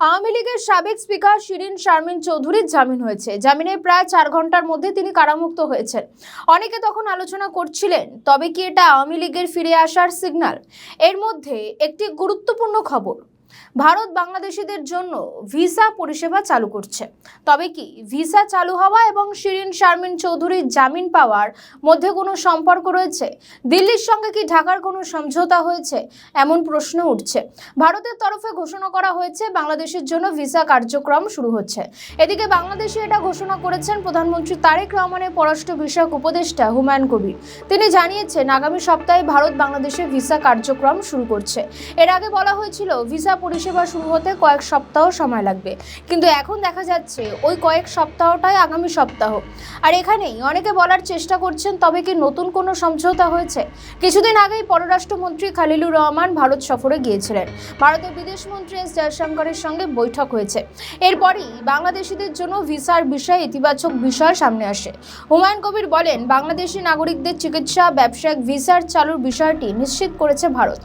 আওয়ামী লীগের সাবেক স্পিকার শিরীন শারমিন চৌধুরীর জামিন হয়েছে। জামিনের প্রায় 4 ঘন্টার মধ্যে তিনি কারামুক্ত হয়েছেন। অনেকে তখন আলোচনা করছিলেন, তবে কি এটা আওয়ামী লীগের ফিরে আসার সিগন্যাল? এর মধ্যে একটি গুরুত্বপূর্ণ খবর, ভারত বাংলাদেশিদের জন্য ভিসা পরিষেবা চালু করছে। তবে কি ভিসা চালু হওয়া এবং শিরীন শারমিন চৌধুরীর জামিন পাওয়ার মধ্যে কোনো সম্পর্ক রয়েছে? দিল্লির সঙ্গে কি ঢাকার কোনো সমঝোতা হয়েছে? এমন প্রশ্ন উঠছে। ভারতের তরফে ঘোষণা করা হয়েছে বাংলাদেশের জন্য ভিসা কার্যক্রম শুরু হচ্ছে। এদিকে বাংলাদেশে এটা ঘোষণা করেছেন প্রধানমন্ত্রী তারেক রহমানের পররাষ্ট্র বিষয়ক উপদেষ্টা হুমায়ুন কবির। তিনি জানিয়েছেন আগামী সপ্তাহে ভারত বাংলাদেশে ভিসা কার্যক্রম শুরু করছে। এর আগে বলা হয়েছিল ভিসা পরিষেবা শুরু হতে কয়েক সপ্তাহ সময় লাগবে, কিন্তু এখন দেখা যাচ্ছে ওই কয়েক সপ্তাহটাই আগামী সপ্তাহ। আর এখানেই অনেকে বলার চেষ্টা করছেন, তবে কি নতুন কোনো সমঝোতা হয়েছে? কিছুদিন আগেই পররাষ্ট্রমন্ত্রী খলিলুর রহমান ভারত সফরে গিয়েছিলেন। ভারতের বিদেশমন্ত্রী এস জয়শঙ্করের সঙ্গে বৈঠক হয়েছে। এরপরই বাংলাদেশিদের জন্য ভিসার বিষয়ে ইতিবাচক বিষয় সামনে আসে। হুমায়ুন কবির বলেন, বাংলাদেশি নাগরিকদের চিকিৎসা ব্যবসায়িক ভিসার চালুর বিষয়টি নিশ্চিত করেছে ভারত,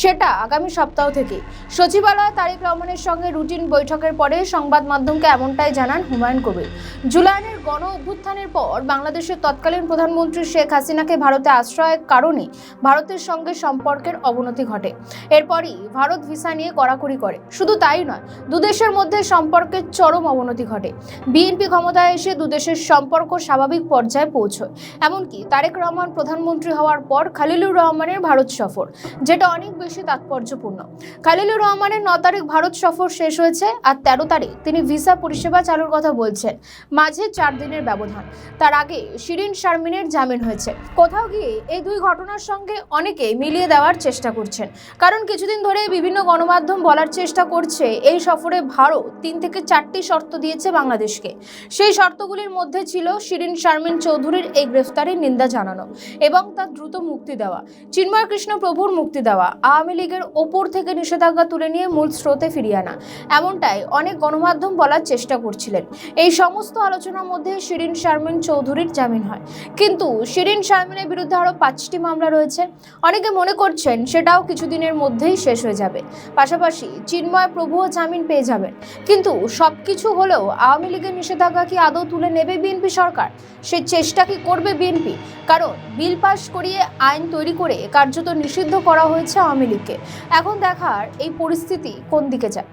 সেটা আগামী সপ্তাহ থেকে। সচিবালয়ে তারেক রহমানের সঙ্গে রুটিন বৈঠকের পরে সংবাদ মাধ্যমকে এমনটাই জানান হুমায়ুন কবির। জুলাইয়ের গণ অভ্যুত্থানের পর বাংলাদেশের তৎকালীন প্রধানমন্ত্রী শেখ হাসিনাকে ভারতে আশ্রয়ের কারণে ভারতের সঙ্গে সম্পর্কের অবনতি ঘটে। এরপরই ভারত ভিসা নিয়ে কড়াকড়ি করে। শুধু তাই নয়, দুদেশের মধ্যে সম্পর্কের চরম অবনতি ঘটে। বিএনপি ক্ষমতায় এসে দুদেশের সম্পর্ক স্বাভাবিক পর্যায়ে পৌঁছয়। এমনকি তারেক রহমান প্রধানমন্ত্রী হওয়ার পর খলিলুর রহমানের ভারত সফর, যেটা অনেক বেশি তাৎপর্যপূর্ণ। খলিলুর রহমানের 9 তারিখ ভারত সফর শেষ হয়েছে, আর 13 তারিখ তিনি ভিসা পরিষেবা চালুর কথা বলছেন। মাঝে 4 দিনের ব্যবধান। তার আগে শিরীন শারমিনের জামিন হয়েছে। কোথাও গিয়ে এই দুই ঘটনার সঙ্গে অনেকে মিলিয়ে দেওয়ার চেষ্টা করছেন, কারণ কিছুদিন ধরে বিভিন্ন গণমাধ্যম বলার চেষ্টা করছে এই সফরে ভারত 3 থেকে 4টি শর্ত দিয়েছে বাংলাদেশকে। সেই শর্তগুলির মধ্যে ছিল শিরীন শারমিন চৌধুরীর এই গ্রেফতারির নিন্দা জানানো এবং তার দ্রুত মুক্তি দেওয়া, চিন্ময় কৃষ্ণ প্রভুর মুক্তি দেওয়া, আওয়ামী লীগের ওপর থেকে নিষেধাজ্ঞা তুলে নিয়ে মূল স্রোতে ফিরিয়ে আনা। এমনটাই অনেক গণমাধ্যম বলার চেষ্টা করছিলেন। এই সমস্ত আলোচনার মধ্যে শিরীন শারমিন চৌধুরীর জামিন হয়, কিন্তু শিরীন শারমিনের বিরুদ্ধে আরো 5টি মামলা রয়েছে। অনেকে মনে করছেন সেটাও কিছুদিনের মধ্যেই শেষ হয়ে যাবে। পাশাপাশি চিন্ময় প্রভুও জামিন পেয়ে যাবেন। কিন্তু সবকিছু হলেও আওয়ামী লীগের নিষেধাজ্ঞা কি আদৌ তুলে নেবে বিএনপি সরকার? সে চেষ্টা কি করবে বিএনপি? কারণ বিল পাস করিয়ে আইন তৈরি করে কার্যত নিষিদ্ধ করা হয়েছে আওয়ামী লীগকে। এখন দেখার এই পরিস্থিতি কোন দিকে যায়।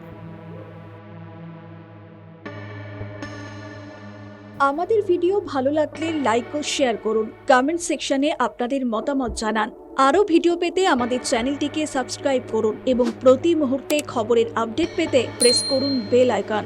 আমাদের ভিডিও ভালো লাগলে লাইক ও শেয়ার করুন। কমেন্ট সেকশনে আপনাদের মতামত জানান। আরও ভিডিও পেতে আমাদের চ্যানেলটিকে সাবস্ক্রাইব করুন এবং প্রতি মুহূর্তে খবরের আপডেট পেতে প্রেস করুন বেল আইকন।